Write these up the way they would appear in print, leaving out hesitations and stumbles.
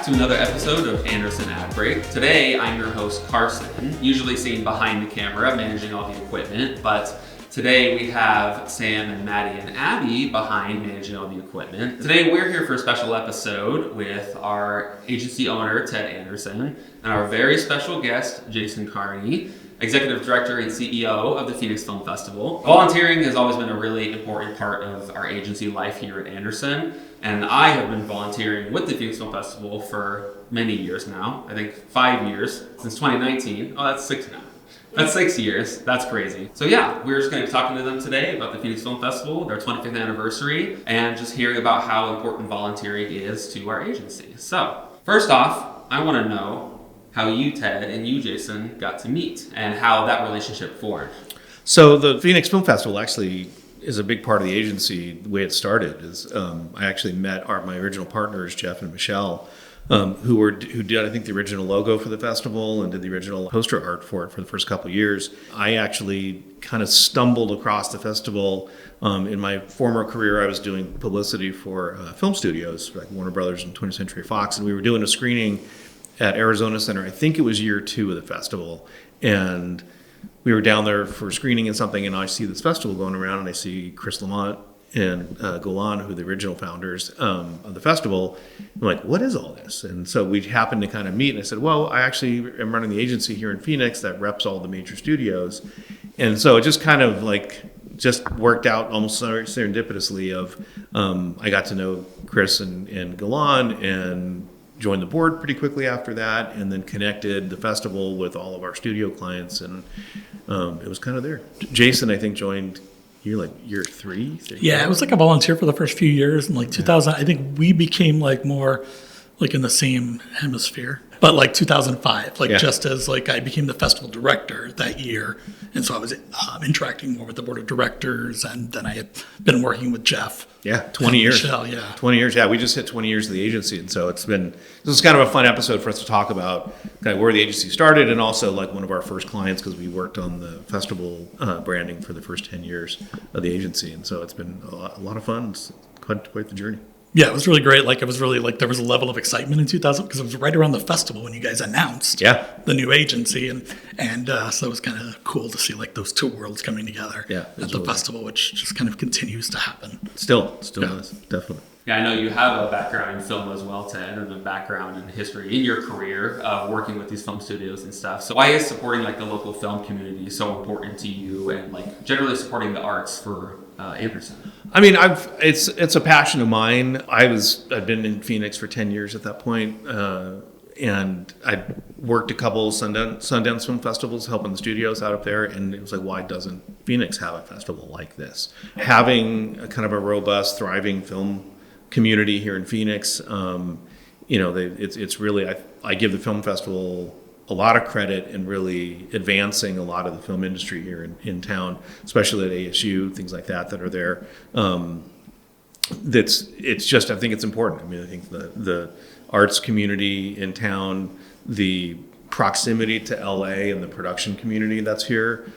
to another episode of Anderson Ad Break. Today, I'm your host, Carson, usually seen behind the camera, managing all the equipment, but today we have Sam and Maddie and Abby behind managing all the equipment. Today, we're here for a special episode with our agency owner, Ted Anderson, and our very special guest, Jason Carney, Executive Director and CEO of the Phoenix Film Festival. Volunteering has always been a really important part of our agency life here at Anderson, and I have been volunteering with the Phoenix Film Festival for many years now. I think 5 years, since 2019. Oh, that's 6 now. That's 6 years. That's crazy. So yeah, we're just going to be talking to them today about the Phoenix Film Festival, their 25th anniversary, and just hearing about how important volunteering is to our agency. So, first off, I want to know how you, Ted, and you, Jason, got to meet and how that relationship formed. So the Phoenix Film Festival actually is a big part of the agency. The way it started is I actually met my original partners, Jeff and Michelle, who did, I think, the original logo for the festival and did the original poster art for it for the first couple of years. I actually kind of stumbled across the festival. In my former career, I was doing publicity for film studios, like Warner Brothers and 20th Century Fox, and we were doing a screening at Arizona Center. I think it was year 2 of the festival, and we were down there for screening and something, and I see this festival going around, and I see Chris Lamont and Golan, who are the original founders of the festival. I'm like, what is all this? And so we happened to kind of meet, and I said, well, I actually am running the agency here in Phoenix that reps all the major studios. And so it just kind of just worked out almost serendipitously of I got to know Chris and Golan and joined the board pretty quickly after that, and then connected the festival with all of our studio clients, and it was kind of there. Jason, I think, joined year 3? Yeah, it was like a volunteer for the first few years, and 2000, I think we became more in the same hemisphere. But 2005, just as I became the festival director that year, and so I was interacting more with the board of directors, and then I had been working with Jeff. Yeah, 20 years. Michelle, yeah. 20 years, yeah. We just hit 20 years of the agency, and so this is kind of a fun episode for us to talk about kind of where the agency started, and also one of our first clients, because we worked on the festival branding for the first 10 years of the agency, and so it's been a lot of fun. It's quite the journey. Yeah, it was really great. It was really there was a level of excitement in 2000 because it was right around the festival when you guys announced the new agency, and so it was kind of cool to see those two worlds coming together at the festival, which just kind of continues to happen. Still does, definitely. Yeah, I know you have a background in film as well, Ted, and a background in history in your career of working with these film studios and stuff. So why is supporting the local film community so important to you, and generally supporting the arts for Anderson? I mean, it's a passion of mine. I've been in Phoenix for 10 years at that point, and I worked a couple Sundance film festivals helping the studios out up there, and it was why doesn't Phoenix have a festival like this? Having a kind of a robust, thriving film community here in Phoenix, it's really, I give the film festival a lot of credit in really advancing a lot of the film industry here in town, especially at ASU, things like that are there. It's just, I think it's important. I mean, I think the arts community in town, the proximity to LA and the production community that's here,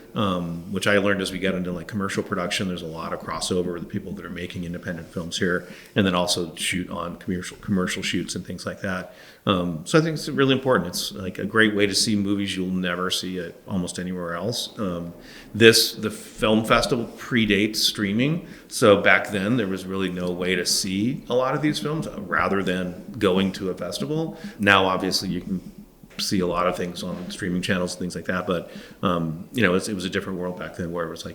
which I learned as we got into commercial production. There's a lot of crossover with the people that are making independent films here, and then also shoot on commercial shoots and things like that. So I think it's really important. It's a great way to see movies you'll never see at almost anywhere else. The film festival predates streaming, so back then there was really no way to see a lot of these films rather than going to a festival. Now obviously you can see a lot of things on streaming channels and things like that, but it was a different world back then, where it was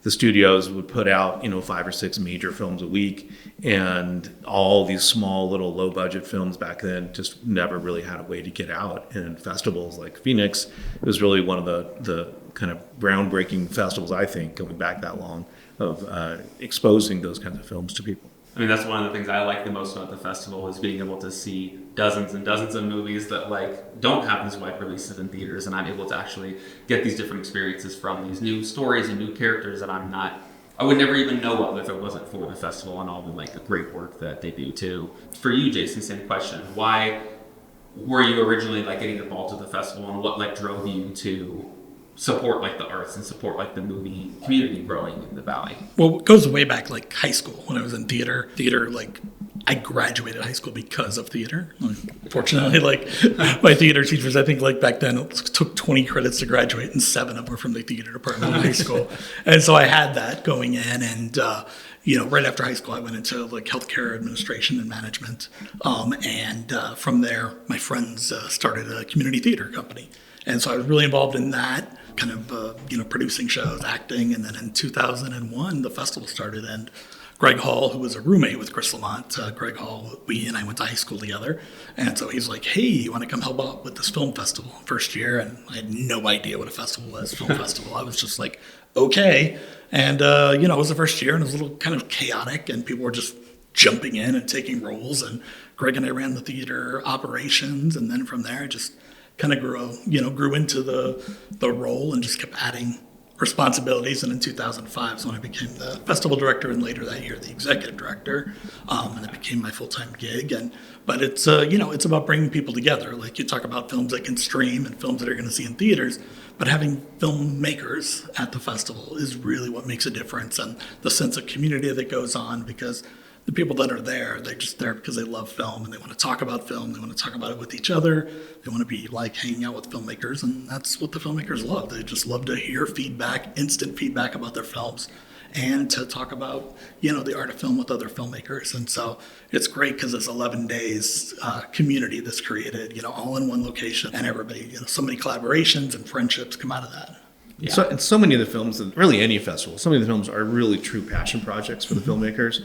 the studios would put out 5 or 6 major films a week, and all these small little low budget films back then just never really had a way to get out. And festivals like Phoenix, it was really one of the kind of groundbreaking festivals, I think, going back that long, of exposing those kinds of films to people. I mean, that's one of the things I like the most about the festival, is being able to see dozens and dozens of movies that don't have these wide releases in theaters, and I'm able to actually get these different experiences from these new stories and new characters that I would never even know of if it wasn't for the festival and all the great work that they do too. For you, Jason, same question. Why were you originally getting involved with the festival, and what drove you to support the arts and support the movie community growing in the valley? Well, it goes way back high school when I was in theater I graduated high school because of theater. Fortunately, like my theater teachers, I think like back then it took 20 credits to graduate, and 7 of them were from the theater department in high school. And so I had that going in, and right after high school, I went into like healthcare administration and management. From there, my friends started a community theater company. And so I was really involved in that, kind of, producing shows, acting. And then in 2001, the festival started, and Greg Hall, who was a roommate with Chris Lamont, Greg Hall, we and I went to high school together. And so he's like, hey, you want to come help out with this film festival first year? And I had no idea what a festival was, film festival. I was just like, okay. And, it was the first year, and it was a little kind of chaotic, and people were just jumping in and taking roles. And Greg and I ran the theater operations. And then from there, I just kind of grew into the role and just kept adding responsibilities. And in 2005 is when I became the festival director, and later that year the executive director, and it became my full-time gig. But it's it's about bringing people together. Like you talk about films that can stream and films that are going to see in theaters, but having filmmakers at the festival is really what makes a difference, and the sense of community that goes on, because the people that are there, they're just there because they love film and they want to talk about film. They want to talk about it with each other. They want to be like hanging out with filmmakers, and that's what the filmmakers love. They just love to hear feedback, instant feedback about their films, and to talk about, the art of film with other filmmakers. And so it's great because it's 11 days community that's created, all in one location, and everybody, so many collaborations and friendships come out of that. Yeah. So many of the films, really any festival, so many of the films are really true passion projects for the filmmakers.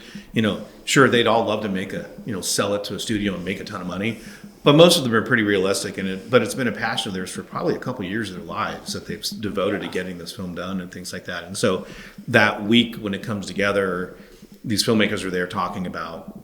Sure, they'd all love to make sell it to a studio and make a ton of money, but most of them are pretty realistic. But it's been a passion of theirs for probably a couple of years of their lives that they've devoted to getting this film done and things like that. And so that week when it comes together, these filmmakers are there talking about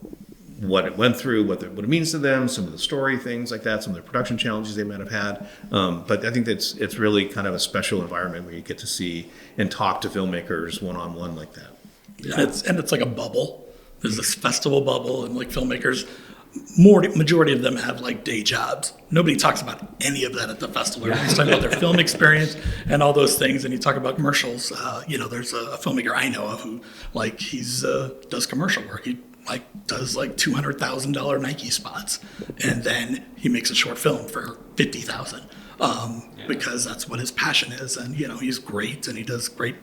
what it went through, what it means to them, some of the story things like that, some of the production challenges they might have had. But I think it's really kind of a special environment where you get to see and talk to filmmakers one-on-one like that. Yeah. It's like a bubble. There's this festival bubble, and like filmmakers, majority of them have like day jobs. Nobody talks about any of that at the festival. Everybody's talking about their film experience and all those things. And you talk about commercials. There's a filmmaker I know of who does commercial work. He does $200,000 Nike spots, and then he makes a short film for $50,000 because that's what his passion is. And he's great, and he does great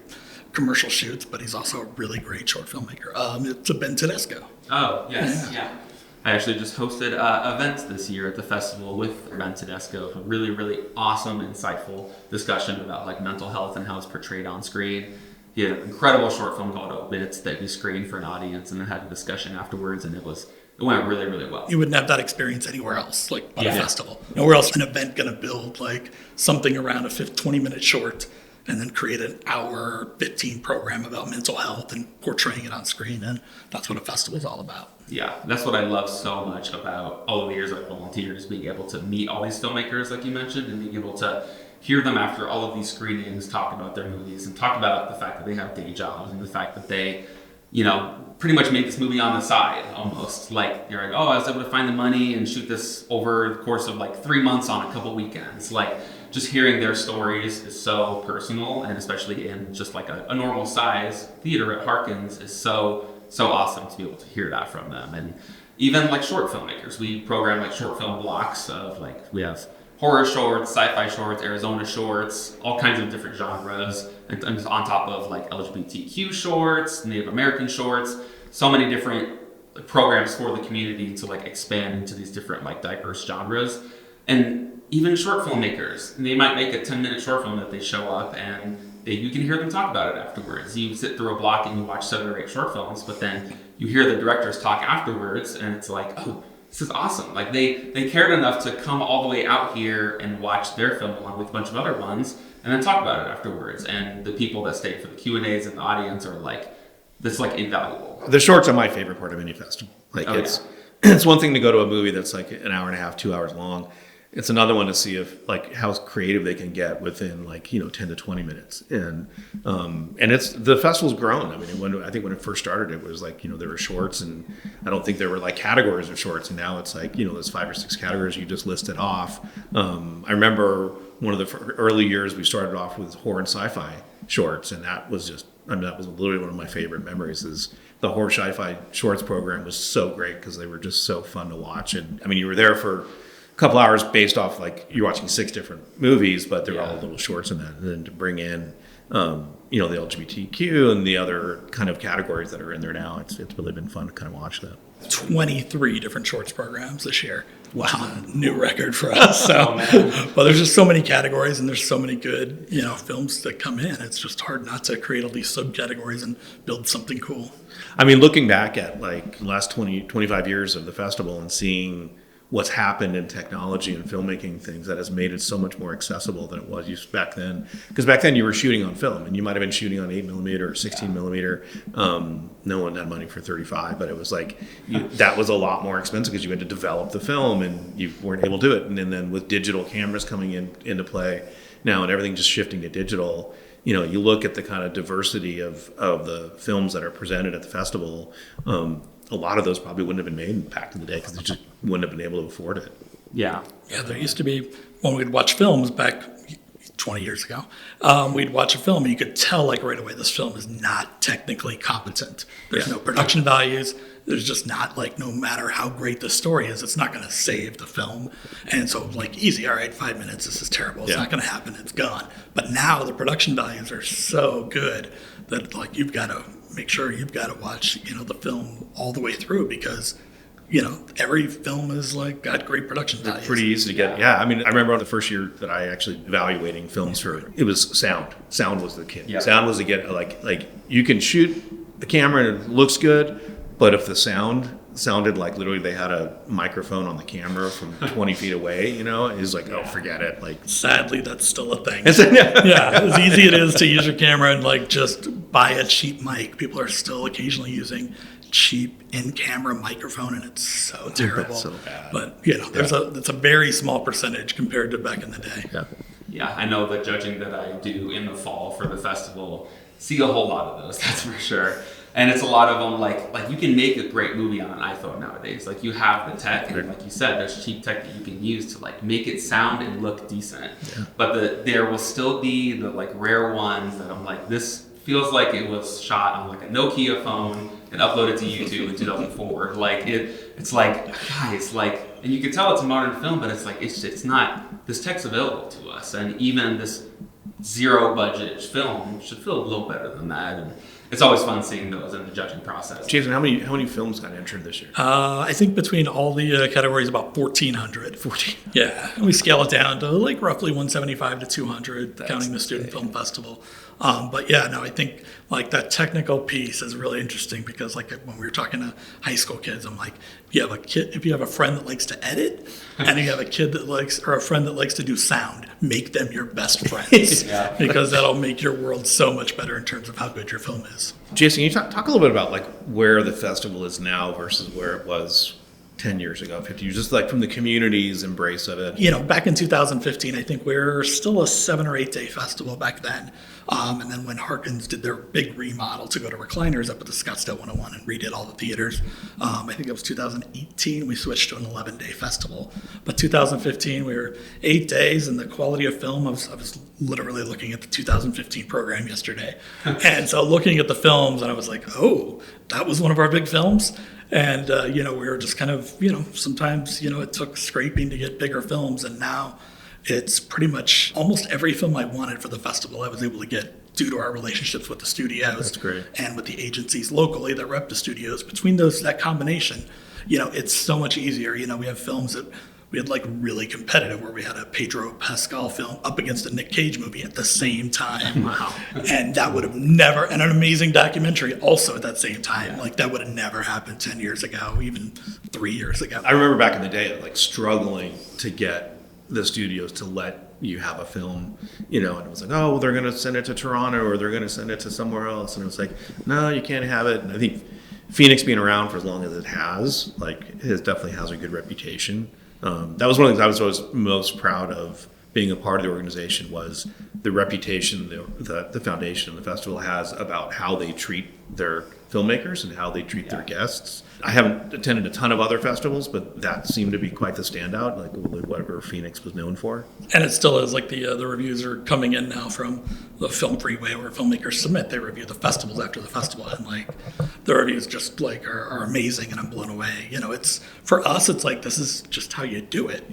commercial shoots, but he's also a really great short filmmaker. It's a Ben Tedesco. Oh yes, yeah. I actually just hosted events this year at the festival with Ben Tedesco. A really, really awesome, insightful discussion about mental health and how it's portrayed on screen. He had an incredible short film called Obits that we screened for an audience, and then had a discussion afterwards, and it went really, really well. You wouldn't have that experience anywhere else, on a festival. Nowhere else an event going to build something around a 20-minute short and then create an hour 15 program about mental health and portraying it on screen. And that's what a festival is all about. Yeah, that's what I love so much about all of the years I volunteered, is being able to meet all these filmmakers, like you mentioned, and being able to hear them after all of these screenings talk about their movies and talk about the fact that they have day jobs and the fact that they, pretty much made this movie on the side almost. You're like, oh, I was able to find the money and shoot this over the course of 3 months on a couple weekends. Just hearing their stories is so personal, and especially in just a normal size theater at Harkins is so awesome to be able to hear that from them. And even short filmmakers, we program short film blocks of we have horror shorts, sci-fi shorts, Arizona shorts, all kinds of different genres, and on top of LGBTQ shorts, Native American shorts, so many different programs for the community to expand into these different diverse genres. And even short filmmakers, they might make a 10-minute short film that they show up, and you can hear them talk about it afterwards. You sit through a block and you watch 7 or 8 short films, but then you hear the directors talk afterwards, and it's oh, this is awesome. They cared enough to come all the way out here and watch their film along with a bunch of other ones, and then talk about it afterwards. And the people that stayed for the Q&As in the audience are that's invaluable. The shorts are my favorite part of any festival. It's one thing to go to a movie that's an hour and a half, 2 hours long. It's another one to see if how creative they can get within 10 to 20 minutes. And it's the festival's grown. I mean, I think when it first started, it was there were shorts, and I don't think there were categories of shorts. And now it's there's 5 or 6 categories you just listed off. I remember one of the early years we started off with horror and sci-fi shorts, and that was that was literally one of my favorite memories, is the Horror Sci-Fi Shorts program was so great because they were just so fun to watch. And I mean, you were there for a couple hours based off like you're watching 6 different movies, but they're all little shorts in that. And then to bring in, the LGBTQ and the other kind of categories that are in there now, it's really been fun to kind of watch that. 23 different shorts programs this year. Wow, new record for us. So, but there's just so many categories and there's so many good, films that come in. It's just hard not to create all these subcategories and build something cool. I mean, looking back at like the last 20, 25 years of the festival and seeing what's happened in technology and filmmaking things that has made it so much more accessible than it was back then. Because back then you were shooting on film and you might have been shooting on 8mm or 16mm. No one had money for 35, but it was like that was a lot more expensive because you had to develop the film and you weren't able to do it. And then with digital cameras coming into play now and everything just shifting to digital, you look at the kind of diversity of the films that are presented at the festival. A lot of those probably wouldn't have been made back in the day because they just wouldn't have been able to afford it. Yeah. Yeah, there used to be, when we'd watch films back 20 years ago, we'd watch a film and you could tell like right away this film is not technically competent. There's no production values. There's just not like, no matter how great the story is, it's not going to save the film. And so like easy, all right, 5 minutes, this is terrible. It's not going to happen. It's gone. But now the production values are so good that like you've got to make sure you've got to watch, the film all the way through because, every film is like got great production values. Pretty easy to get. Yeah. I mean, I remember the first year that I actually evaluating films it was sound. Sound was the key. Yeah. Sound was to get like you can shoot the camera and it looks good, but if the sound sounded like literally they had a microphone on the camera from 20 feet away, it's like, oh, forget it. Like, sadly, that's still a thing. Yeah, as easy it is to use your camera and like just buy a cheap mic. People are still occasionally using cheap in-camera microphone, and it's so terrible. That's so bad. But it's a very small percentage compared to back in the day. Yeah. Yeah, I know the judging that I do in the fall for the festival, see a whole lot of those. That's for sure. And it's a lot of them like you can make a great movie on an iPhone nowadays. Like you have the tech, and like you said, there's cheap tech that you can use to like make it sound and look decent. Yeah. But there will still be the like rare ones that I'm like, this feels like it was shot on like a Nokia phone and uploaded to YouTube in 2004. Like it's like, guys, like, and you can tell it's a modern film, but it's like it's not. This tech's available to us, and even this zero budget film should feel a little better than that. And it's always fun seeing those in the judging process. Jason, how many films got entered this year? I think between all the categories, about 1,400. 14. Yeah, and we scale it down to like roughly 175 to 200, counting the Student Film Festival. But yeah, no, I think like that technical piece is really interesting because like when we were talking to high school kids, I'm like, if you have a friend that likes to edit and you have a kid that or a friend that likes to do sound, make them your best friends because that'll make your world so much better in terms of how good your film is. Jason, can you talk a little bit about like where the festival is now versus where it was 10 years ago, 50 years, just like from the community's embrace of it? Back in 2015, I think we were still a 7 or 8 day festival back then. And then when Harkins did their big remodel to go to recliners up at the Scottsdale 101 and redid all the theaters, I think it was 2018, we switched to an 11-day festival. But 2015, we were 8 days, and the quality of film, I was literally looking at the 2015 program yesterday. And so looking at the films, and I was like, oh, that was one of our big films. And, we were just kind of, sometimes, it took scraping to get bigger films. And now it's pretty much almost every film I wanted for the festival I was able to get due to our relationships with the studios. That's great. And with the agencies locally that rep the studios. Between that combination, it's so much easier. We have films that we had like really competitive where we had a Pedro Pascal film up against a Nick Cage movie at the same time. Wow. And that would have never, and an amazing documentary also at that same time. Like that would have never happened 10 years ago, even 3 years ago. I remember back in the day, like struggling to get the studios to let you have a film, and it was like, oh, well, they're going to send it to Toronto or they're going to send it to somewhere else. And it was like, no, you can't have it. And I think Phoenix being around for as long as it has, like, it definitely has a good reputation. That was one of the things I was most proud of being a part of the organization was the reputation the foundation and the festival has about how they treat their filmmakers and how they treat their guests. I haven't attended a ton of other festivals, but that seemed to be quite the standout, like whatever Phoenix was known for. And it still is. Like the reviews are coming in now from the Film Freeway, where filmmakers submit. They review the festivals after the festival, and like the reviews just like are amazing, and I'm blown away. It's for us, it's like this is just how you do it.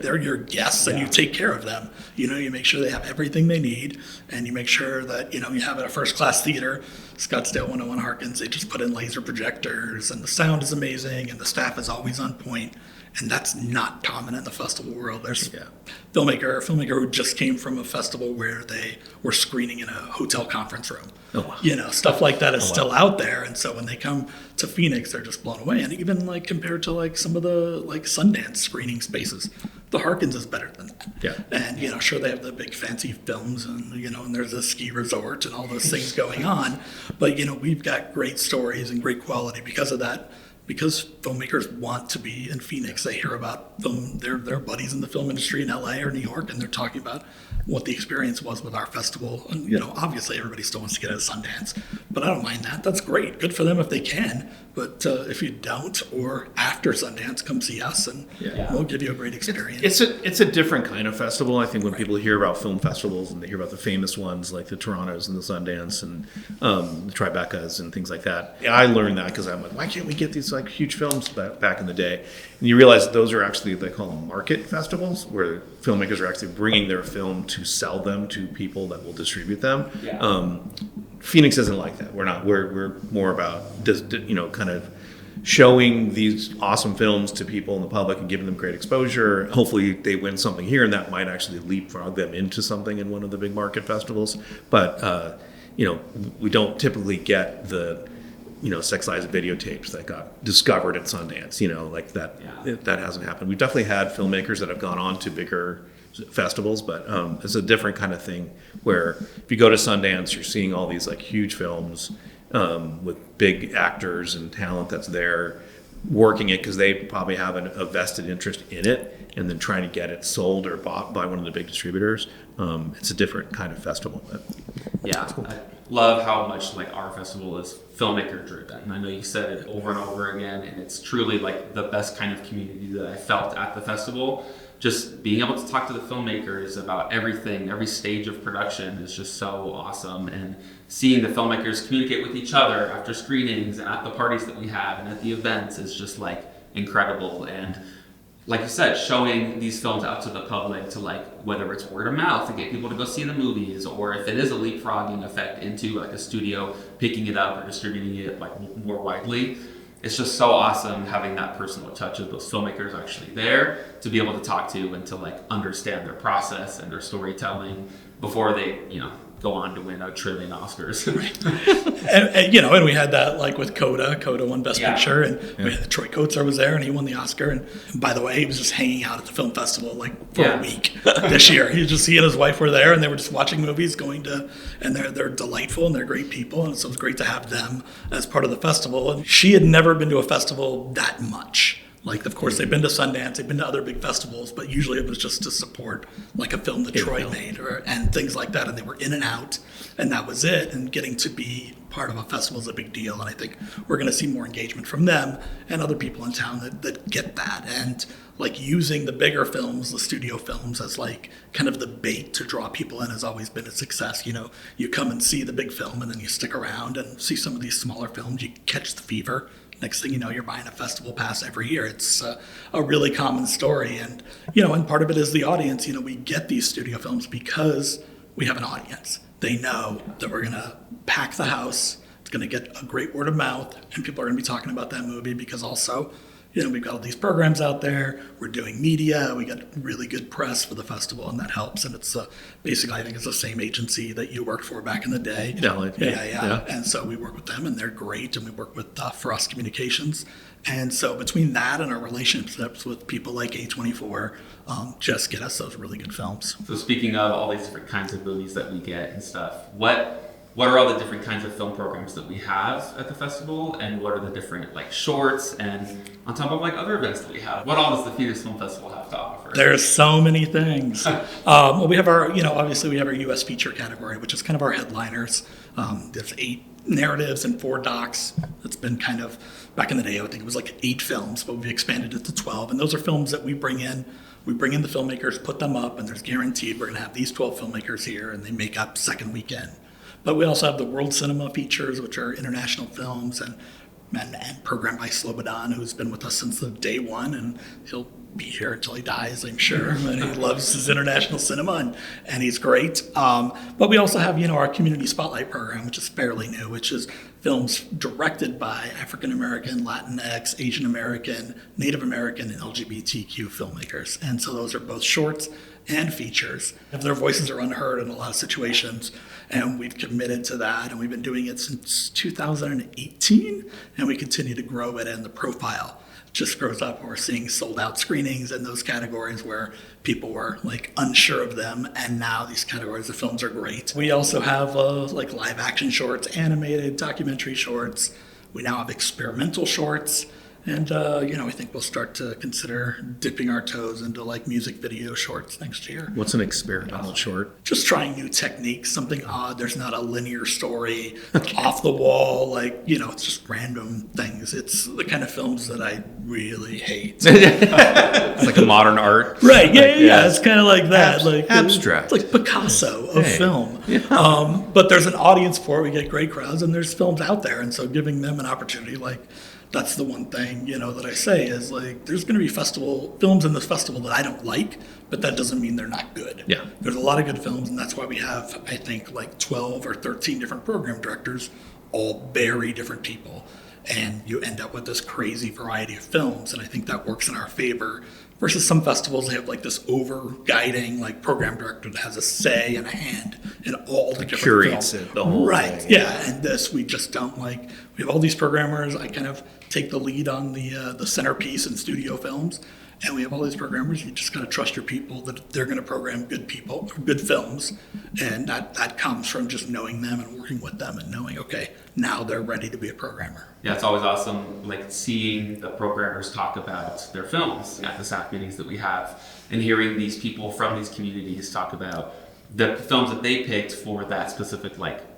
They're your guests, and you take care of them. You make sure they have everything they need, and you make sure that you have a first class theater. Scottsdale 101 Harkins, they just put in laser projectors, and the sound is amazing, and the staff is always on point, and that's not common in the festival world. There's a filmmaker who just came from a festival where they were screening in a hotel conference room. Oh, wow. Stuff like that is still out there, and so when they come to Phoenix, they're just blown away. And even like compared to like some of the like Sundance screening spaces, the Harkins is better than that. Yeah. And sure, they have the big fancy films, and and there's a ski resort and all those things going on, but we've got great stories and great quality because of that. Because filmmakers want to be in Phoenix. They hear about their buddies in the film industry in LA or New York, and they're talking about what the experience was with our festival. And obviously everybody still wants to get at Sundance, but I don't mind that. That's great. Good for them if they can. But if you don't, or after Sundance, come see us, and we'll give you a great experience. It's a different kind of festival. I think when people hear about film festivals and they hear about the famous ones like the Torontos and the Sundance and the Tribecas and things like that, I learned that because I'm like, why can't we get these like huge films back in the day? And you realize that those are actually, they call them market festivals, where filmmakers are actually bringing their film to sell them to people that will distribute them. Phoenix isn't like that. We're more about kind of showing these awesome films to people in the public and giving them great exposure. Hopefully they win something here, and that might actually leapfrog them into something in one of the big market festivals. But we don't typically get the sexualized videotapes that got discovered at Sundance. Like that. That hasn't happened. We've definitely had filmmakers that have gone on to bigger festivals, but it's a different kind of thing where if you go to Sundance, you're seeing all these like huge films with big actors and talent that's there working it because they probably have a vested interest in it, and then trying to get it sold or bought by one of the big distributors. It's a different kind of festival. Cool. I love how much like our festival is filmmaker driven. And I know you said it over and over again, and it's truly like the best kind of community that I felt at the festival. Just being able to talk to the filmmakers about everything, every stage of production is just so awesome. And seeing the filmmakers communicate with each other after screenings and at the parties that we have and at the events is just like incredible. And like you said, showing these films out to the public, to like whether it's word of mouth to get people to go see the movies, or if it is a leapfrogging effect into like a studio picking it up or distributing it like more widely. It's just so awesome having that personal touch of those filmmakers actually there to be able to talk to and to like understand their process and their storytelling before they, go on to win a trillion Oscars. and we had that like with Coda won Best Picture, and we had Troy Kotsur was there and he won the Oscar. And by the way, he was just hanging out at the film festival like for a week this year. He and his wife were there, and they were just watching movies, and they're delightful and they're great people, and so it was great to have them as part of the festival. And she had never been to a festival that much. Like, of course, they've been to Sundance, they've been to other big festivals, but usually it was just to support like a film that Troy made and things like that. And they were in and out, and that was it. And getting to be part of a festival is a big deal. And I think we're going to see more engagement from them and other people in town that get that. And like using the bigger films, the studio films, as like kind of the bait to draw people in has always been a success. You come and see the big film, and then you stick around and see some of these smaller films. You catch the fever. Next thing you know, you're buying a festival pass every year. It's a really common story. And, and part of it is the audience. We get these studio films because we have an audience. They know that we're going to pack the house. It's going to get a great word of mouth, and people are going to be talking about that movie because also, we've got all these programs out there. We're doing media. We got really good press for the festival, and that helps. And it's basically, I think it's the same agency that you worked for back in the day. Yeah. And so we work with them, and they're great. And we work with For Us Communications. And so between that and our relationships with people like A24, just get us those really good films. So speaking of all these different kinds of movies that we get and stuff, what what are all the different kinds of film programs that we have at the festival, and what are the different like shorts, and on top of like other events that we have, what all does the Phoenix Film Festival have to offer? There's so many things. Well, we have our, obviously we have our U.S. feature category, which is kind of our headliners. There's 8 narratives and 4 docs. It's been kind of, back in the day, I think it was like 8 films, but we've expanded it to 12. And those are films that we bring in. We bring in the filmmakers, put them up, and there's guaranteed we're going to have these 12 filmmakers here, and they make up second weekend. But we also have the World Cinema Features, which are international films, and programmed by Slobodan, who's been with us since the day one, and he'll be here until he dies, I'm sure. And he loves his international cinema, and he's great. But we also have, our Community Spotlight program, which is fairly new, which is films directed by African American, Latinx, Asian American, Native American, and LGBTQ filmmakers. And so those are both shorts and features. Their voices are unheard in a lot of situations, and we've committed to that, and we've been doing it since 2018, and we continue to grow it, and the profile just grows up. We're seeing sold out screenings in those categories where people were like unsure of them, and now these categories of films are great. We also have like live action shorts, animated documentary shorts. We now have experimental shorts. And, I think we'll start to consider dipping our toes into like music video shorts next year. What's an experimental short? Just trying new techniques, something odd. There's not a linear story, off the wall, it's just random things. It's the kind of films that I really hate. It's like a modern art. Right, yeah. It's kind of like that. Abstract. It's like Picasso of film. Yeah. But there's an audience for it. We get great crowds, and there's films out there. And so giving them an opportunity, that's the one thing, that I say is there's going to be films in this festival that I don't like, but that doesn't mean they're not good. Yeah. There's a lot of good films, and that's why we have, I think, 12 or 13 different program directors, all very different people. And you end up with this crazy variety of films, and I think that works in our favor. Versus some festivals, they have this over-guiding program director that has a say and a hand in all the different curates films. It, the whole right, thing. Yeah, and this we just don't like. We have all these programmers. I kind of take the lead on the centerpiece in studio films, and we have all these programmers. You just got to trust your people that they're going to program good films, and that comes from just knowing them and working with them and knowing, okay, now they're ready to be a programmer. Yeah, it's always awesome, seeing the programmers talk about their films at the staff meetings that we have, and hearing these people from these communities talk about the films that they picked for that specific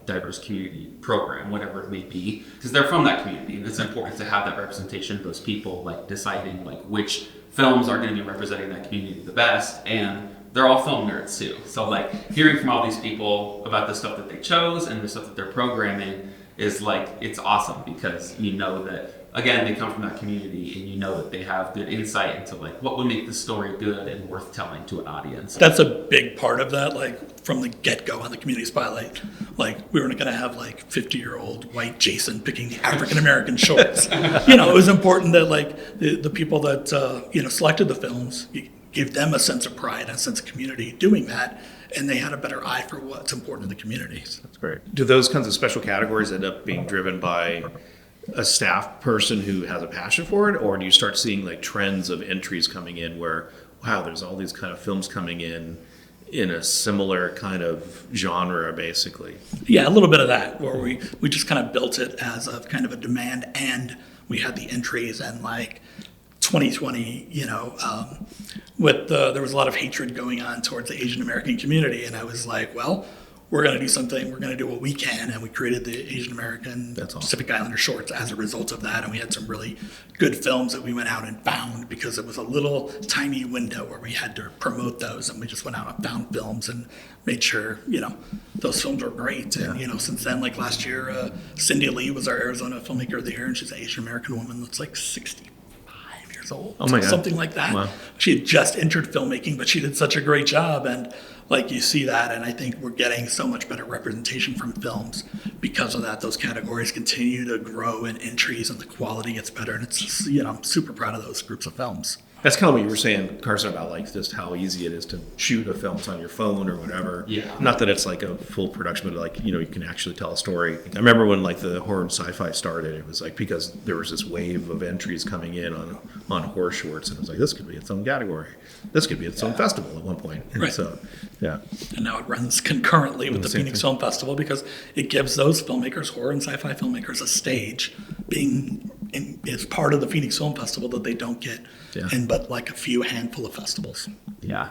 diverse community program, whatever it may be, because they're from that community, and it's important to have that representation of those people deciding which films are going to be representing that community the best. And they're all film nerds too, so hearing from all these people about the stuff that they chose and the stuff that they're programming is it's awesome, because that again, they come from that community, and that they have good insight into what would make the story good and worth telling to an audience. That's a big part of that, from the get-go on the Community Spotlight. We weren't going to have 50-year-old white Jason picking the African-American shorts. It was important that the people that selected the films, you gave them a sense of pride and a sense of community doing that, and they had a better eye for what's important in the communities. That's great. Do those kinds of special categories end up being driven by a staff person who has a passion for it, or do you start seeing trends of entries coming in where, wow, there's all these kind of films coming in a similar kind of genre, basically? Yeah, a little bit of that, where we just kind of built it as a kind of a demand, and we had the entries, and 2020, there was a lot of hatred going on towards the Asian American community, and I was well, we're going to do something, we're going to do what we can, and we created the Asian American Pacific Islander shorts as a result of that, and we had some really good films that we went out and found, because it was a little tiny window where we had to promote those, and we just went out and found films and made sure, those films were great. And, since then, last year, Cindy Lee was our Arizona Filmmaker of the Year, and she's an Asian American woman that's 65 years old. Oh my God. Something like that. Wow. She had just entered filmmaking, but she did such a great job, and you see that, and I think we're getting so much better representation from films because of that. Those categories continue to grow in entries, and the quality gets better, and it's just, I'm super proud of those groups of films. That's kind of what you were saying, Carson, about like just how easy it is to shoot a film on your phone or whatever. Yeah. Not that it's like a full production, but like, you can actually tell a story. I remember when like the horror and sci-fi started, it was like because there was this wave of entries coming in on horror shorts, and it was like, this could be its own category. This could be its own festival at one point. And Right. so, yeah. And now it runs concurrently with the same Phoenix thing. Film Festival because it gives those filmmakers, horror and sci-fi filmmakers, a stage is part of the Phoenix Film Festival that they don't get in but like a few handful of festivals. Yeah.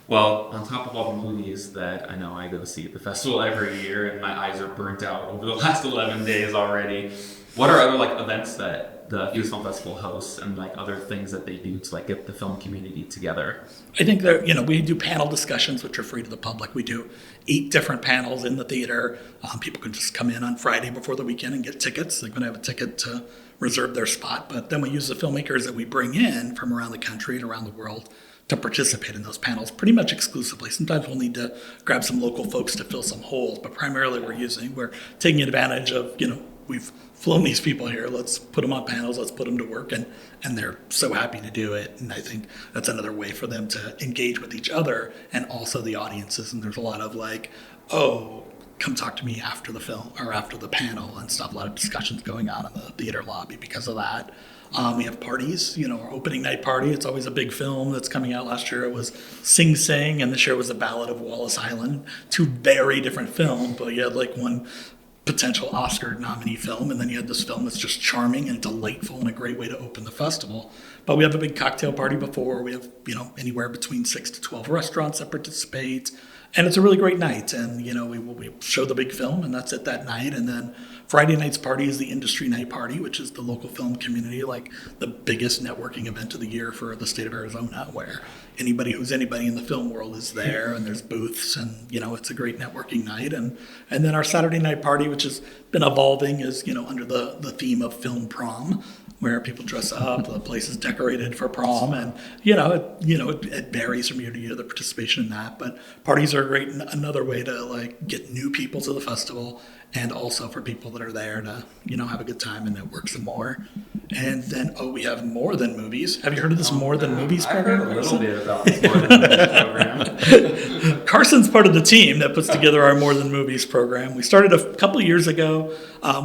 Well, on top of all the movies that I know I go see at the festival every year, and my eyes are burnt out over the last 11 days already, what are other like events that the Phoenix Film Festival hosts and like other things that they do to like get the film community together? I think that, we do panel discussions, which are free to the public. We do 8 different panels in the theater. People can just come in on Friday before the weekend and get tickets. They're going to have a ticket to reserve their spot. But then we use the filmmakers that we bring in from around the country and around the world to participate in those panels pretty much exclusively. Sometimes we'll need to grab some local folks to fill some holes, but primarily we're taking advantage of, we've flown these people here, let's put them on panels, let's put them to work, and they're so happy to do it. And I think that's another way for them to engage with each other and also the audiences. And there's a lot of like, oh, come talk to me after the film or after the panel and stuff. A lot of discussions going on in the theater lobby because of that. We have parties, our opening night party. It's always a big film that's coming out. Last year it was Sing Sing, and this year was The Ballad of Wallace Island. 2 very different films, but you had like one potential Oscar nominee film, and then you had this film that's just charming and delightful and a great way to open the festival. But we have a big cocktail party before. We have, anywhere between 6 to 12 restaurants that participate. And it's a really great night. And, we show the big film, and that's it that night. And then Friday night's party is the industry night party, which is the local film community, like the biggest networking event of the year for the state of Arizona, where who's anybody in the film world is there, and there's booths, and, it's a great networking night. And then our Saturday night party, which has been evolving, is, under the theme of film prom, where people dress up, the place is decorated for prom, and it varies from year to year, the participation in that. But parties are great, another way to like get new people to the festival, and also for people that are there to have a good time and network some more. And then we have More Than Movies. Have you heard of this More Than Movies program? I've heard a little bit about this More Than Movies program. Carson's part of the team that puts together our More Than Movies program. We started a couple of years ago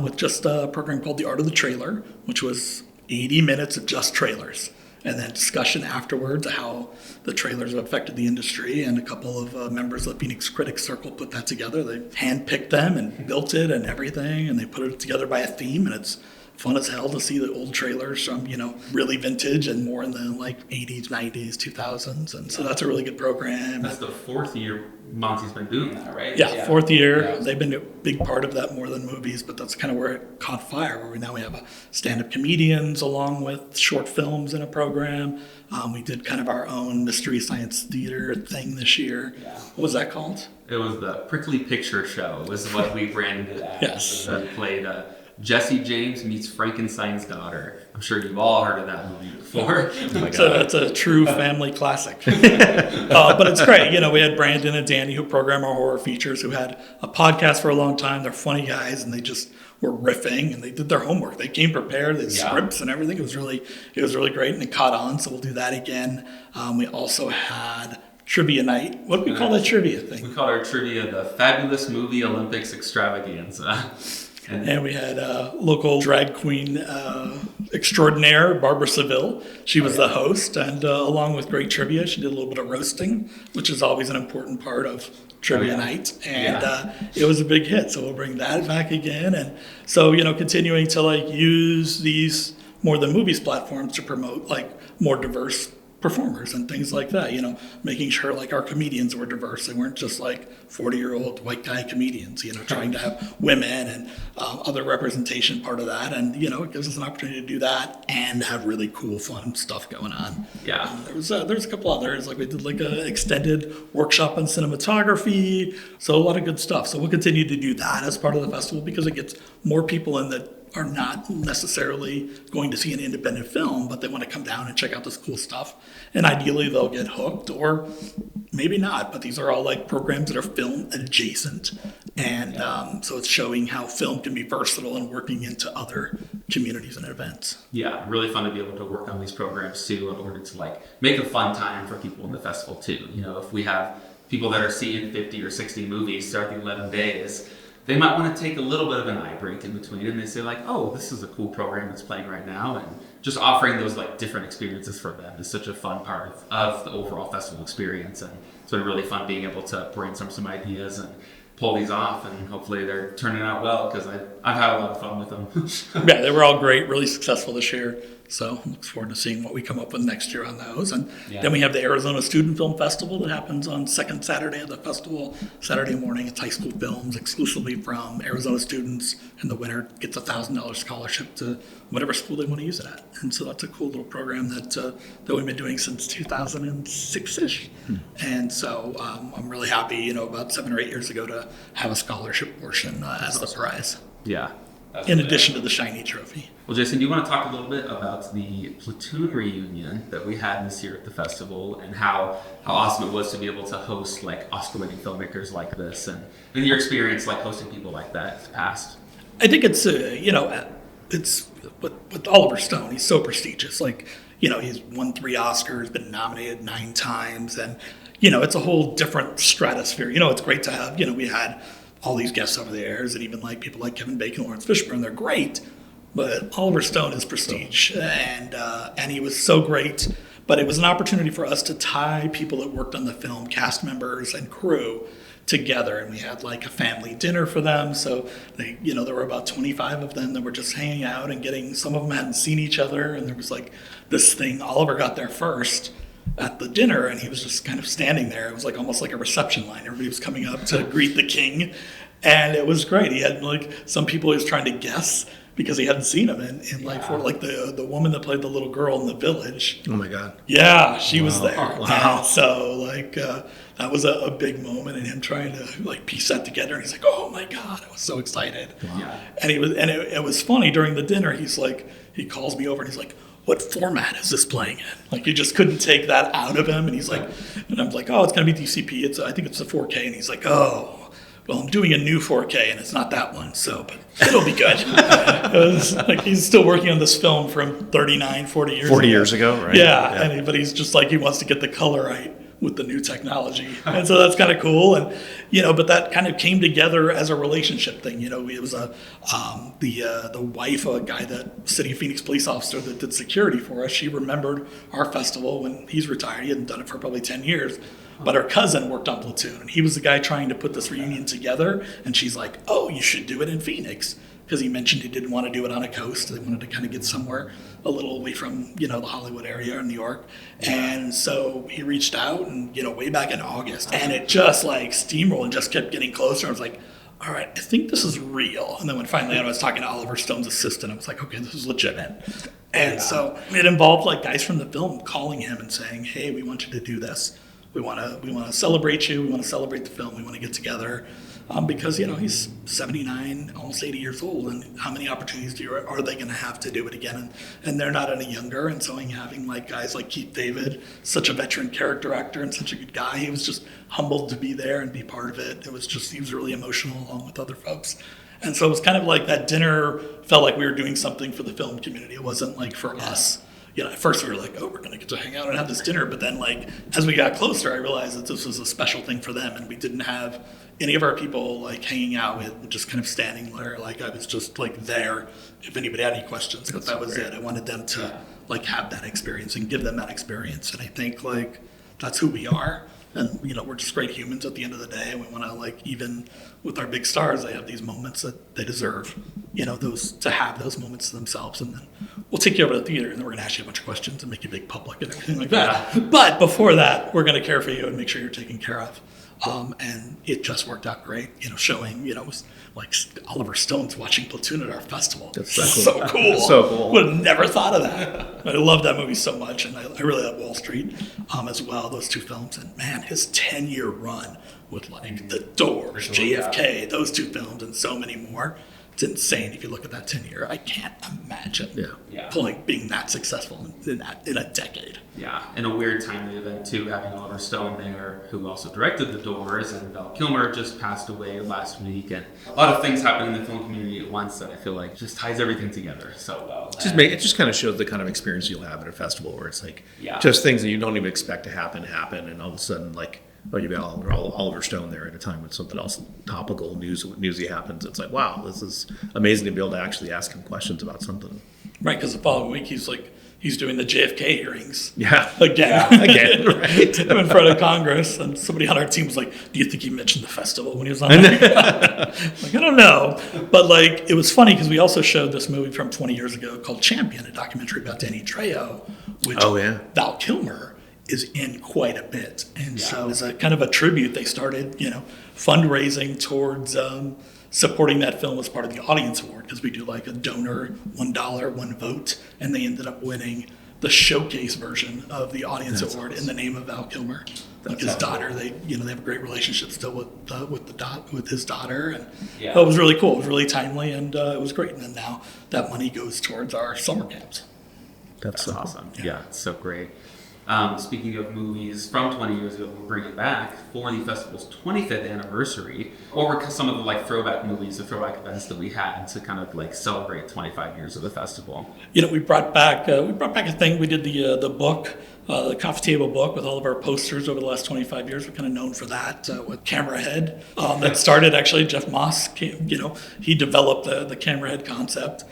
with just a program called The Art of the Trailer, which was 80 minutes of just trailers, and then discussion afterwards of how the trailers have affected the industry. And a couple of members of the Phoenix Critics Circle put that together. They handpicked them and built it and everything, and they put it together by a theme, and it's fun as hell to see the old trailers from, really vintage and more in the like 80s, 90s, 2000s. And so that's a really good program. That's the 4th year Monty's been doing that, right? Yeah, 4th year. Yeah. They've been a big part of that More Than Movies, but that's kind of where it caught fire, where now we have stand-up comedians along with short films in a program. We did kind of our own Mystery Science Theater thing this year. Yeah. What was that called? It was the Prickly Picture Show, was what we branded it as. Yes. We played Jesse James Meets Frankenstein's Daughter. I'm sure you've all heard of that movie before. So that's a true family classic. But it's great. We had Brandon and Danny who program our horror features, who had a podcast for a long time. They're funny guys, and they just were riffing, and they did their homework. They came prepared, they had scripts and everything. It was really great, and it caught on. So we'll do that again. We also had trivia night. What do we call that trivia thing? We called our trivia the Fabulous Movie Olympics Extravaganza. And we had local drag queen extraordinaire, Barbara Seville. She was the host, and along with great trivia, she did a little bit of roasting, which is always an important part of trivia night. And it was a big hit, so we'll bring that back again. And so, continuing to like use these More Than Movies platforms to promote like more diverse performers and things like that, making sure like our comedians were diverse. They weren't just like 40-year-old white guy comedians, trying to have women and other representation part of that. And, it gives us an opportunity to do that and have really cool, fun stuff going on. Yeah. There's a couple others, like we did like an extended workshop on cinematography. So a lot of good stuff. So we'll continue to do that as part of the festival because it gets more people in that are not necessarily going to see an independent film, but they want to come down and check out this cool stuff. And ideally they'll get hooked, or maybe not, but these are all like programs that are film adjacent. And so it's showing how film can be versatile and working into other communities and events. Yeah, really fun to be able to work on these programs too in order to like make a fun time for people in the festival too. You know, if we have people that are seeing 50 or 60 movies throughout the 11 days, they might want to take a little bit of an eye break in between and they say like, oh, this is a cool program that's playing right now, and just offering those like different experiences for them is such a fun part of the overall festival experience. And it's been really fun being able to brainstorm some ideas and pull these off, and hopefully they're turning out well because I've had a lot of fun with them. Yeah, they were all great, really successful this year. So I look forward to seeing what we come up with next year on those. And then we have the Arizona Student Film Festival that happens on second Saturday of the festival. Saturday morning, it's high school films exclusively from Arizona students, and the winner gets a $1,000 scholarship to whatever school they want to use it at. And so that's a cool little program that we've been doing since 2006-ish. And so I'm really happy, about 7 or 8 years ago to have a scholarship portion as the prize. Yeah. In addition to the shiny trophy. Well, Jason, do you want to talk a little bit about the Platoon reunion that we had this year at the festival and how awesome it was to be able to host like Oscar-winning filmmakers like this, and your experience like hosting people like that in the past? I think it's it's with Oliver Stone. He's so prestigious. Like, he's won 3 Oscars, been nominated 9 times, and it's a whole different stratosphere. It's great to have. We had all these guests over the years, and even like people like Kevin Bacon, Lawrence Fishburne, they're great. But Oliver Stone is prestige, and he was so great. But it was an opportunity for us to tie people that worked on the film, cast members and crew, together, and we had like a family dinner for them. So they, there were about 25 of them that were just hanging out and getting. Some of them hadn't seen each other, and there was like this thing. Oliver got there first at the dinner, and he was just kind of standing there. It was like almost like a reception line. Everybody was coming up to greet the king, and it was great. He had like some people he was trying to guess because he hadn't seen him in like for like the woman that played the little girl in The Village. Oh my God. Yeah, she was there. Wow. And so like that was a big moment, and him trying to like piece that together. And he's like, oh my God, I was so excited. Wow. And it was funny during the dinner. He's like, he calls me over and he's like, what format is this playing in? Like, you just couldn't take that out of him. And he's like, and I'm like, oh, it's going to be DCP. I think it's a 4K. And he's like, oh, well, I'm doing a new 4K and it's not that one. So, but it'll be good. It was like, he's still working on this film from 39, 40 years ago. 40 years ago, right? Yeah. But he's just like, he wants to get the color right with the new technology. And so that's kind of cool. And, but that kind of came together as a relationship thing. It was the wife of a guy, that City of Phoenix police officer that did security for us. She remembered our festival when he's retired. He hadn't done it for probably 10 years. But her cousin worked on Platoon, and he was the guy trying to put this reunion together. And she's like, oh, you should do it in Phoenix. Because he mentioned he didn't want to do it on a coast. They wanted to kind of get somewhere a little away from, the Hollywood area in New York. And so he reached out and, way back in August. And it just like steamrolled and just kept getting closer. I was like, all right, I think this is real. And then when finally I was talking to Oliver Stone's assistant, I was like, okay, this is legitimate. And so it involved like guys from the film calling him and saying, hey, we want you to do this. We want to celebrate you. We want to celebrate the film. We want to get together. Because, he's 79, almost 80 years old, and how many opportunities are they going to have to do it again? And they're not any younger, and so having like guys like Keith David, such a veteran character actor and such a good guy, he was just humbled to be there and be part of it. He was really emotional along with other folks. And so it was kind of like that dinner felt like we were doing something for the film community. It wasn't like for us. At first we were like, oh, we're going to get to hang out and have this dinner. But then like, as we got closer, I realized that this was a special thing for them. And we didn't have any of our people like hanging out with, just kind of standing there. Like I was just like there if anybody had any questions, but that was it. I wanted them to like have that experience and give them that experience. And I think like, that's who we are. And, we're just great humans at the end of the day. And we want to like, even with our big stars, they have these moments that they deserve, to have those moments to themselves. And then we'll take you over to the theater and then we're going to ask you a bunch of questions and make you big public and everything like that. Yeah. But before that, we're going to care for you and make sure you're taken care of. And it just worked out great, showing, it was like Oliver Stone's watching Platoon at our festival. That's so cool. That's so cool. Would have never thought of that. I love that movie so much. And I really love Wall Street as well, those 2 films. And man, his 10-year run with like The Doors, JFK, those 2 films and so many more it's insane if you look at that 10-year. I can't imagine Yeah. being that successful in a decade. Yeah, and a weird timely event too, having Oliver Stone there, who also directed The Doors, and Val Kilmer just passed away last week, and a lot of things happening in the film community at once that I feel like just ties everything together so well. It just kind of shows the kind of experience you'll have at a festival where it's like just things that you don't even expect to happen, and all of a sudden like, oh, you've got Oliver Stone there at a time when something else topical newsy happens. It's like, wow, this is amazing to be able to actually ask him questions about something. Right, because the following week he's doing the JFK hearings. Yeah. Again, right. In front of Congress, and somebody on our team was like, "Do you think he mentioned the festival when he was on there?" Like, I don't know, but like it was funny because we also showed this movie from 20 years ago called Champion, a documentary about Danny Trejo, which Val Kilmer is in quite a bit, and so as a kind of a tribute, they started fundraising towards supporting that film as part of the Audience Award, because we do like a donor $1 one vote, and they ended up winning the showcase version of the Audience Award in the name of Val Kilmer. Like his daughter, they have a great relationship still with his daughter, and it was really cool. It was really timely, and it was great. And then now that money goes towards our summer camps. That's awesome. Yeah, it's so great. Speaking of movies from 20 years ago, we'll bring it back for the festival's 25th anniversary. What were some of the like throwback movies, the throwback events that we had to kind of like celebrate 25 years of the festival? We brought back a thing. We did the book, the coffee table book with all of our posters over the last 25 years. We're kind of known for that with Camera Head. That started actually, Jeff Moss he developed the Camera Head concept.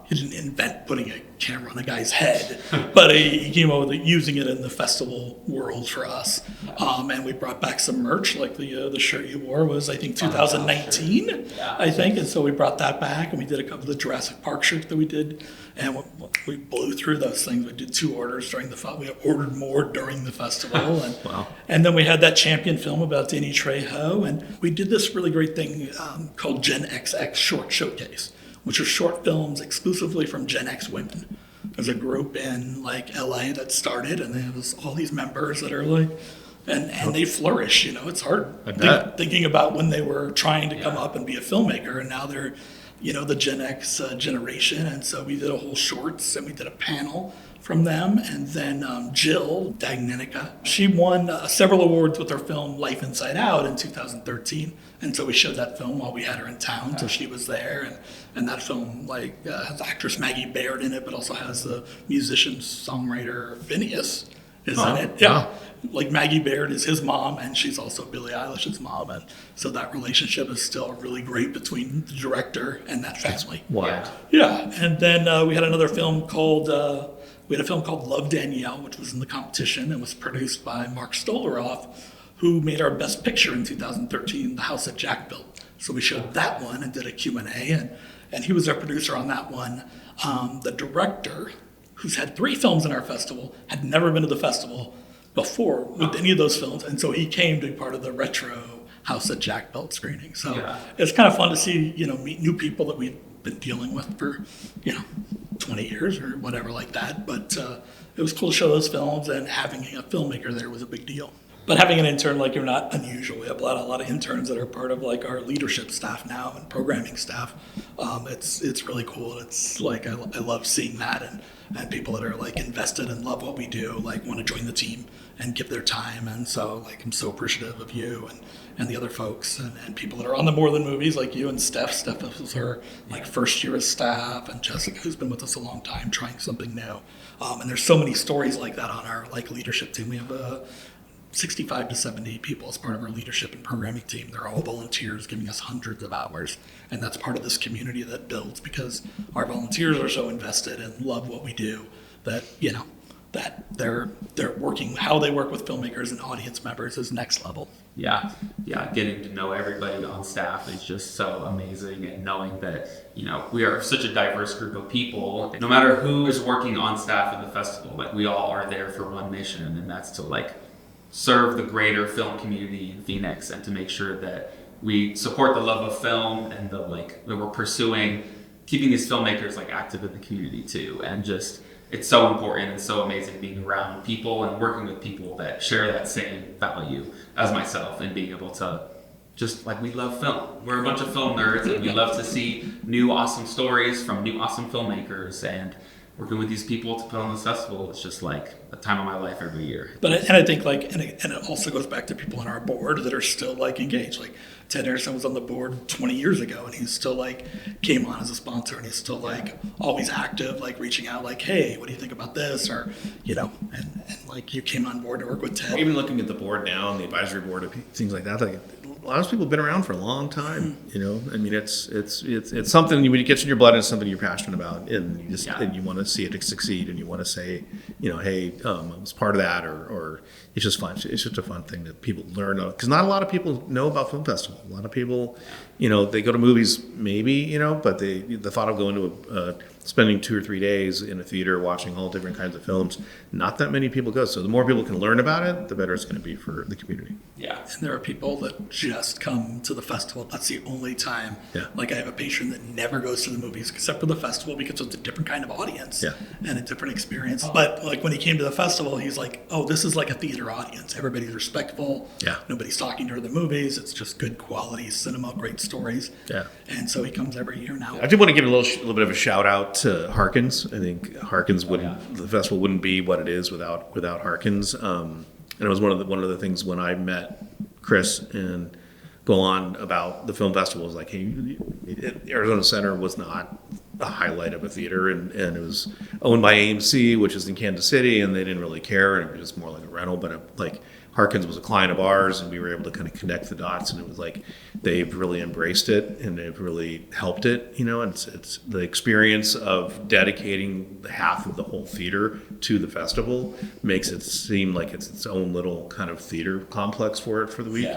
He didn't invent putting a camera on a guy's head, but he came up with using it in the festival world for us. And we brought back some merch, like the shirt you wore was, I think, 2019, I think. And so we brought that back, and we did a couple of the Jurassic Park shirts that we did. And we blew through those things. We did 2 orders during the festival. We ordered more during the festival. And, and then we had that Champion film about Danny Trejo. And we did this really great thing called Gen XX Short Showcase, which are short films exclusively from Gen X women. There's a group in like LA that started, and they have all these members that are like, and they flourish. It's hard thinking about when they were trying to come up and be a filmmaker, and now they're, the Gen X generation. And so we did a whole shorts, and we did a panel from them. And then Jill Dagnenica, she won several awards with her film Life Inside Out in 2013. And so we showed that film while we had her in town, so she was there. And that film has actress Maggie Baird in it, but also has the musician, songwriter Phineas is in it. Yeah. Like Maggie Baird is his mom, and she's also Billie Eilish's mom. And so that relationship is still really great between the director and that family. Wow. Yeah. And then we had another film called Love Danielle, which was in the competition and was produced by Mark Stolaroff, who made our Best Picture in 2013, The House that Jack Built. So we showed that one and did a Q&A, and he was our producer on that one. The director, who's had 3 films in our festival, had never been to the festival before with any of those films, and so he came to be part of the retro House that Jack Built screening. So it's kind of fun to see, meet new people that we've been dealing with for, 20 years or whatever like that. But it was cool to show those films, and having a filmmaker there was a big deal. But having an intern like you're not unusual. We have a lot of interns that are part of like our leadership staff now and programming staff. It's really cool. It's like I love seeing that, and people that are like invested and love what we do, like want to join the team and give their time. And so like I'm so appreciative of you and the other folks and people that are on the More Than Movies, like you and Steph. Steph was her like first year as staff, and Jessica, who's been with us a long time, trying something new. And there's so many stories like that on our like leadership team. We have 65 to 70 people as part of our leadership and programming team. They're all volunteers giving us hundreds of hours. And that's part of this community that builds, because our volunteers are so invested and love what we do that, that they're working, how they work with filmmakers and audience members is next level. Yeah. Getting to know everybody on staff is just so amazing, and knowing that, we are such a diverse group of people. No matter who is working on staff at the festival, like we all are there for one mission, and that's to like serve the greater film community in Phoenix, and to make sure that we support the love of film, and that we're pursuing keeping these filmmakers like active in the community too. And just, it's so important and so amazing being around people and working with people that share that same value as myself, and being able to just like we love film. We're a bunch of film nerds, and we love to see new awesome stories from new awesome filmmakers. And working with these people to put on this festival is just like a time of my life every year. But I think and it also goes back to people on our board that are still like engaged. Like Ted Anderson was on the board 20 years ago, and he's still like came on as a sponsor, and he's still like always active, like reaching out, like, hey, what do you think about this, or and like you came on board to work with Ted. Even looking at the board now and the advisory board, things like that, like a lot of people have been around for a long time. I mean, it's something when it gets in your blood, it's something you're passionate about, and you just and you want to see it succeed, and you want to say, hey, I was part of that, or it's just fun. It's just a fun thing that people learn because not a lot of people know about film festival. A lot of people, they go to movies maybe, but the thought of going to spending 2 or 3 days in a theater watching all different kinds of films, not that many people go. So the more people can learn about it, the better it's going to be for the community. Yeah. And there are people that just come to the festival. That's the only time. Yeah. Like I have a patient that never goes to the movies except for the festival because it's a different kind of audience and a different experience. But like when he came to the festival, he's like, oh, this is like a theater audience. Everybody's respectful. Yeah. Nobody's talking during the movies. It's just good quality cinema, great stories. Yeah. And so he comes every year now. I do want to give a little bit of a shout out to Harkins. I think Harkins the festival wouldn't be what it is without Harkins. And it was one of the things when I met Chris and go on about the film festival was like, hey, Arizona Center was not a highlight of a theater, and it was owned by AMC, which is in Kansas City, and they didn't really care, and it was just more like a rental. But like Harkins was a client of ours, and we were able to kind of connect the dots, and it was like they've really embraced it and they've really helped it, and it's the experience of dedicating half of the whole theater to the festival makes it seem like it's its own little kind of theater complex for the week.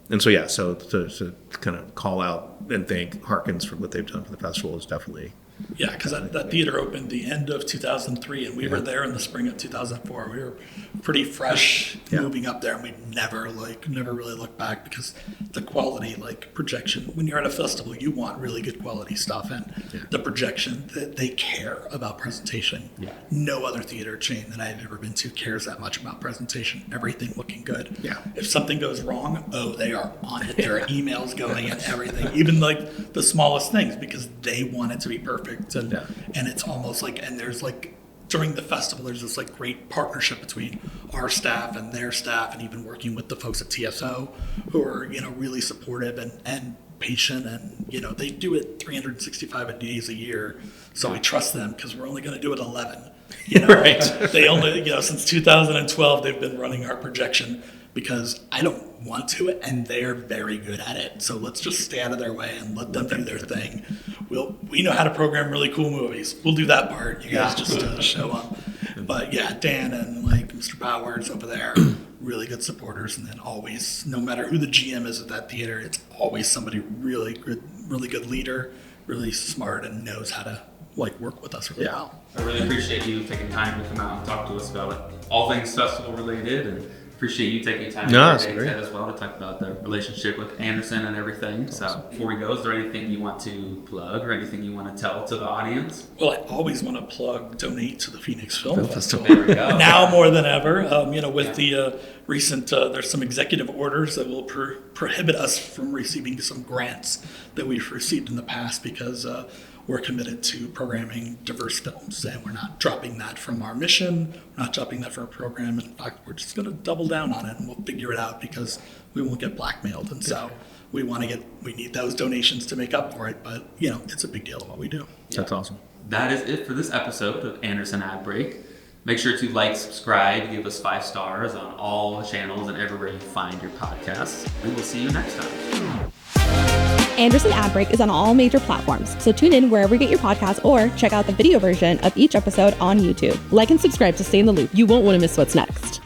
And so to kind of call out and thank Harkins for what they've done for the festival is definitely. Yeah, because that theater opened the end of 2003, and we were there in the spring of 2004. We were pretty fresh moving up there, and we never really looked back because the quality, like projection. When you're at a festival, you want really good quality stuff, and the projection that they care about presentation. Yeah. No other theater chain that I've ever been to cares that much about presentation. Everything looking good. Yeah. If something goes wrong, they are on it. There are emails going and everything, even like the smallest things, because they want it to be perfect. And it's almost like, and there's like, during the festival, there's this like great partnership between our staff and their staff, and even working with the folks at TSO who are, really supportive and patient, and, they do it 365 days a year. So we trust them because we're only going to do it 11. Right. They only, since 2012, they've been running our projection because I don't want to, and they're very good at it. So let's just stay out of their way and let them do their thing. We know how to program really cool movies. We'll do that part. You guys just show up. But Dan and like Mr. Powers over there, really good supporters. And then always, no matter who the GM is at that theater, it's always somebody really good leader, really smart, and knows how to work with us really well. I really appreciate you taking time to come out and talk to us about it. All things festival related, and appreciate you taking time as well to talk about the relationship with Anderson and everything. So before we go, is there anything you want to plug or anything you want to tell to the audience? Well, I always want to donate to the Phoenix Film Festival. There we go. Now more than ever, with the recent, there's some executive orders that will prohibit us from receiving some grants that we've received in the past because we're committed to programming diverse films, and we're not dropping that from our mission. We're not dropping that from our program. In fact, we're just going to double down on it, and we'll figure it out because we won't get blackmailed. And so we need those donations to make up for it. But it's a big deal of what we do. That's awesome. That is it for this episode of Anderson Ad Break. Make sure to like, subscribe, give us 5 stars on all channels and everywhere you find your podcasts. We will see you next time. Anderson Ad Break is on all major platforms, so tune in wherever you get your podcasts or check out the video version of each episode on YouTube. Like and subscribe to stay in the loop. You won't want to miss what's next.